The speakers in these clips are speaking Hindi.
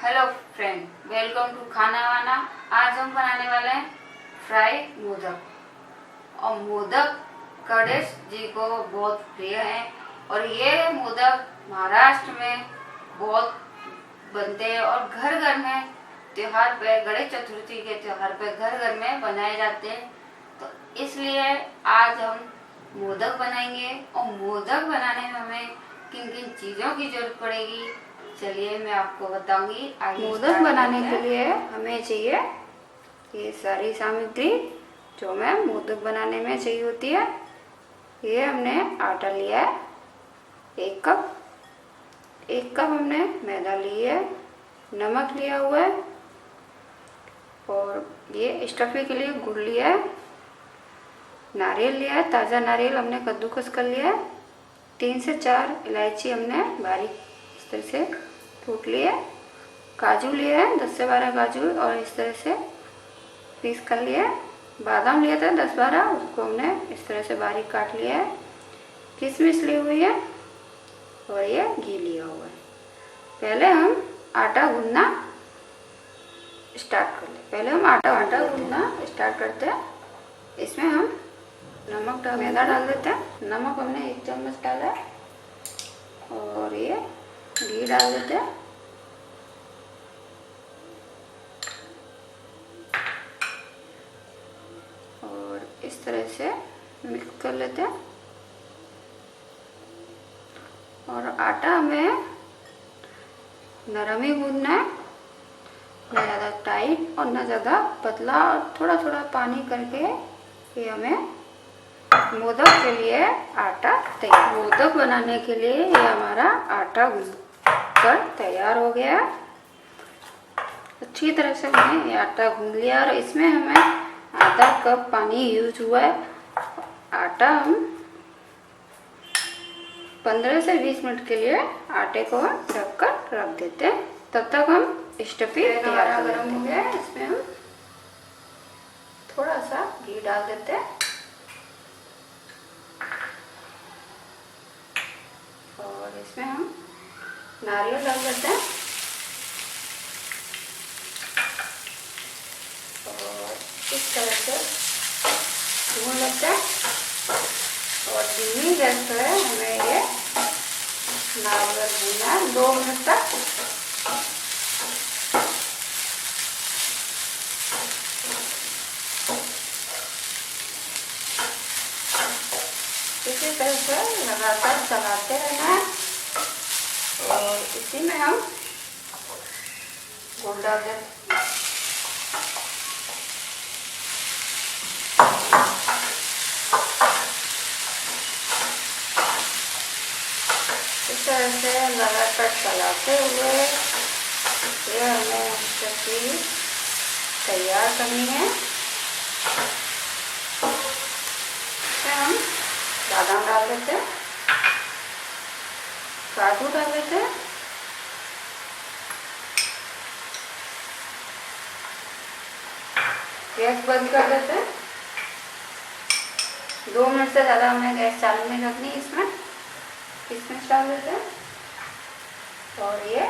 हेलो फ्रेंड, वेलकम टू खाना वाना। आज हम बनाने वाले हैं फ्राई मोदक। और मोदक गणेश जी को बहुत प्रिय है और ये मोदक महाराष्ट्र में बहुत बनते हैं और घर घर में त्योहार पे, गणेश चतुर्थी के त्योहार पे घर घर में बनाए जाते हैं। तो इसलिए आज हम मोदक बनाएंगे और मोदक बनाने में हमें किन किन चीज़ों की जरूरत पड़ेगी, चलिए मैं आपको बताऊंगी। मोदक बनाने के लिए हमें चाहिए ये सारी सामग्री जो हमें मोदक बनाने में चाहिए होती है। ये हमने आटा लिया है 1 कप, 1 कप हमने मैदा लिया है, नमक लिया हुआ है और ये स्टफिंग के लिए गुड़ लिया है, नारियल लिया है, ताज़ा नारियल हमने कद्दूकस कर लिया है, 3 से 4 इलायची हमने बारीक इस तरह से कूट लिए, काजू लिए हैं 10 से 12 काजू और इस तरह से पीस कर लिए, बादाम लिए थे 10-12, उसको हमने इस तरह से बारीक काट लिया है, किशमिश ली हुई है और ये घी लिया हुआ है। पहले हम आटा गूंदना स्टार्ट कर ले। पहले हम आटा गूंदना स्टार्ट करते हैं। इसमें हम नमक मैदा डाल देते हैं। नमक हमने 1 चम्मच डाला है और ये घी डाल देते हैं। और इस तरह से मिक्स कर लेते हैं। और आटा हमें नरम ही गूंदना है, ना ज़्यादा टाइट और ना ज़्यादा पतला, और थोड़ा थोड़ा पानी करके ये हमें मोदक के लिए आटा तैयार। मोदक बनाने के लिए ये हमारा आटा गूंद कर तैयार हो गया। अच्छी तरह से हमने ये आटा गूंद लिया और इसमें हमें आधा कप पानी यूज हुआ है। आटा हम 15 से 20 मिनट के लिए आटे को ढक कर रख देते हैं। तब तक हम स्टफिंग तैयार गरम हो गया है। इसमें हम थोड़ा सा घी डाल देते हैं और इसमें हम नारियल डाल देते हैं और इस तरह से भून लेते हैं। और धीमी गैस पर हमें ये नारियल भूनना है 2 मिनट तक। इसी तरह से लगातार चलाते रहना है और इसी में हम गुड़ डाल देते। इस तरह से लगातार चलाते हुए ये हमें सब्जी तैयार करनी है। इसमें हम बादाम डाल देते हैं, काजू डाल देते हैं, गैस बंद कर देते हैं। 2 मिनट से ज़्यादा हमें गैस चालू नहीं रखनी। इसमें किशमिश डाल देते हैं और ये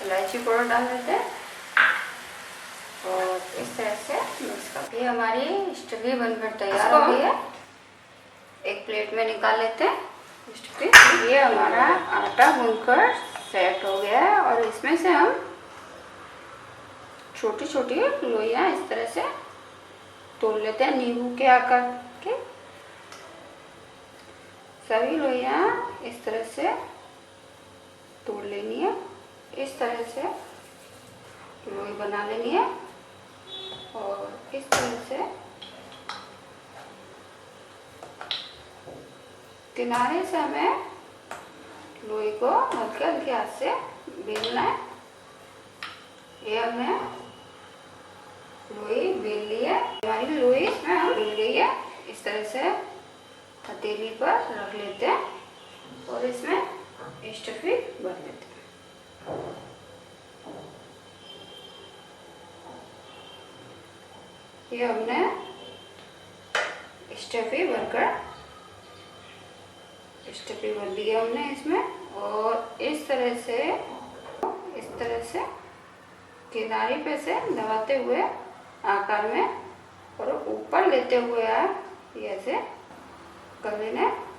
इलायची पाउडर डाल देते हैं और इस तरह से मिक्स कर। ये हमारी स्टफी बनकर तैयार हो गई है। एक प्लेट में निकाल लेते हैं स्टफी। ये हमारा आटा भूनकर सेट हो गया है और इसमें से हम छोटी छोटी लोइयाँ इस तरह से तोड़ लेते हैं नींबू के आकार के। सभी लोइयाँ इस तरह से तोड़ लेनी है। इस तरह से लोई बना लेनी है और इस तरह से किनारे से हमें लोई को हल्के हल्के हाथ से बेलना है। ये हमने लोई बेल ली है। हमारी लोई इसमें बेल गई है। इस तरह से हथेली पर रख लेते हैं और इसमें स्टफिंग भर लेते हैं। ये हमने स्टफिंग भर लिया हमने इसमें और इस तरह से किनारे पे से दबाते हुए आकार में और ऊपर लेते हुए ये ऐसे कर लेना है।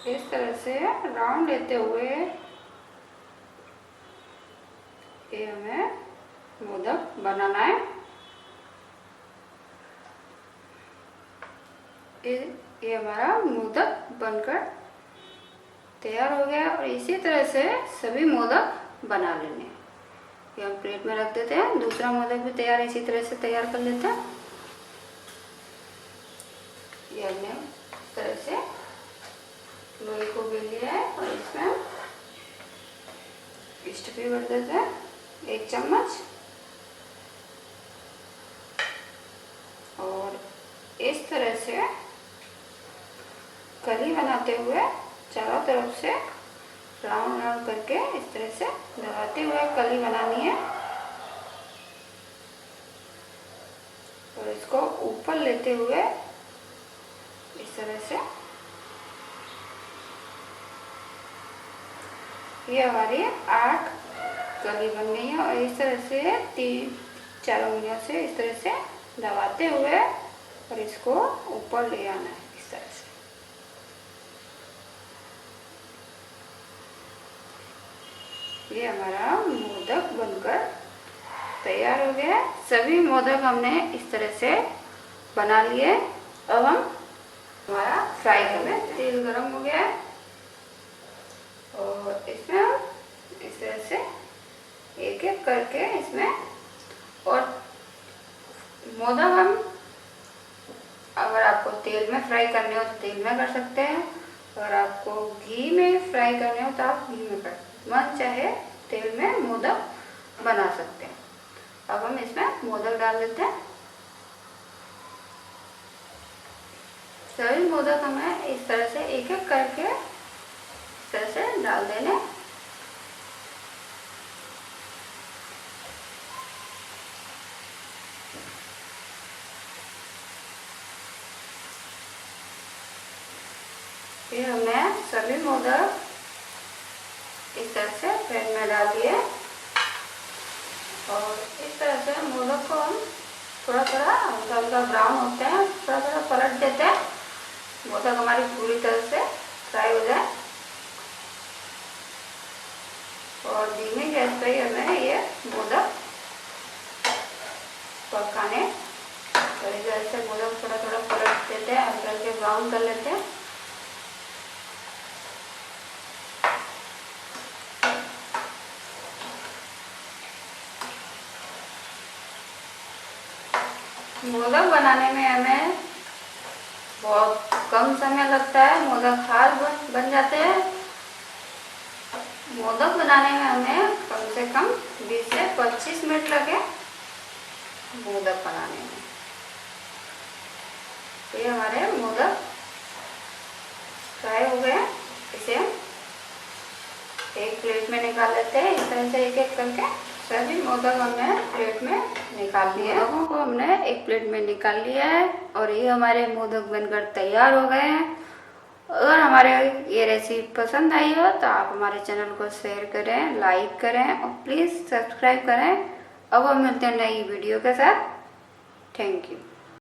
इस तरह से राउंड लेते हुए ये हमें मोदक बनाना है। ये हमारा मोदक बनकर तैयार हो गया और इसी तरह से सभी मोदक बना लेने। ये हम प्लेट में रख देते हैं। दूसरा मोदक भी तैयार इसी तरह से तैयार कर लेते हैं। ये हमने इस तरह से लोई को बेल लिया है और इसमें स्टफी भर देते हैं 1 चम्मच और इस तरह से कली बनाते हुए चारों तरफ से राउंड राउंड करके इस तरह से दबाते हुए कली बनानी है और इसको ऊपर लेते हुए इस तरह से ये हमारी 8 कली बन गई है और इस तरह से 3-4 उंगलियों से इस तरह से दबाते हुए और इसको ऊपर ले आना है इस तरह से। ये हमारा मोदक बनकर तैयार हो गया। सभी मोदक हमने इस तरह से बना लिए। अब हम हमारा फ्राई करने, तेल गरम हो गया है और इसमें हम इस तरह से एक एक करके इसमें और मोदक हम अगर आपको तेल में फ्राई करने हो तो तेल में कर सकते हैं, अगर आपको घी में फ्राई करने हो तो आप घी में कर, मन चाहे तेल में मोदक बना सकते हैं। अब हम इसमें मोदक डाल देते हैं। सभी मोदक हमें इस तरह से एक एक करके इस तरह से डाल देने। फिर हमने सभी मोदक इस तरह से पैन में डाल दिए और इस तरह से मोदक को हम थोड़ा थोड़ा हल्का हल्का ब्राउन होते हैं थोड़ा थोड़ा पलट देते हैं, मोदक हमारी पूरी तरह से फ्राई हो जाए और धीमी गैस पे ही हमें ये मोदक पकाने। तो इस तरह से मोदक थोड़ा थोड़ा पलट देते हैं, हल्के हल्के ब्राउन कर लेते हैं। मोदक बनाने में हमें बहुत कम समय लगता है, मोदक हाथ बन जाते हैं। मोदक बनाने में हमें कम से कम 20 से 25 मिनट लगे मोदक बनाने में। ये हमारे मोदक फ्राई हो गए, इसे हम एक प्लेट में निकाल लेते हैं। इस तरह से एक एक करके सभी मोदक हमने प्लेट में निकाल लिए। मोदकों को हमने एक प्लेट में निकाल लिया है और ये हमारे मोदक बनकर तैयार हो गए हैं। अगर हमारे ये रेसिपी पसंद आई हो तो आप हमारे चैनल को शेयर करें, लाइक करें और प्लीज़ सब्सक्राइब करें। अब हम मिलते हैं नई वीडियो के साथ। Thank you.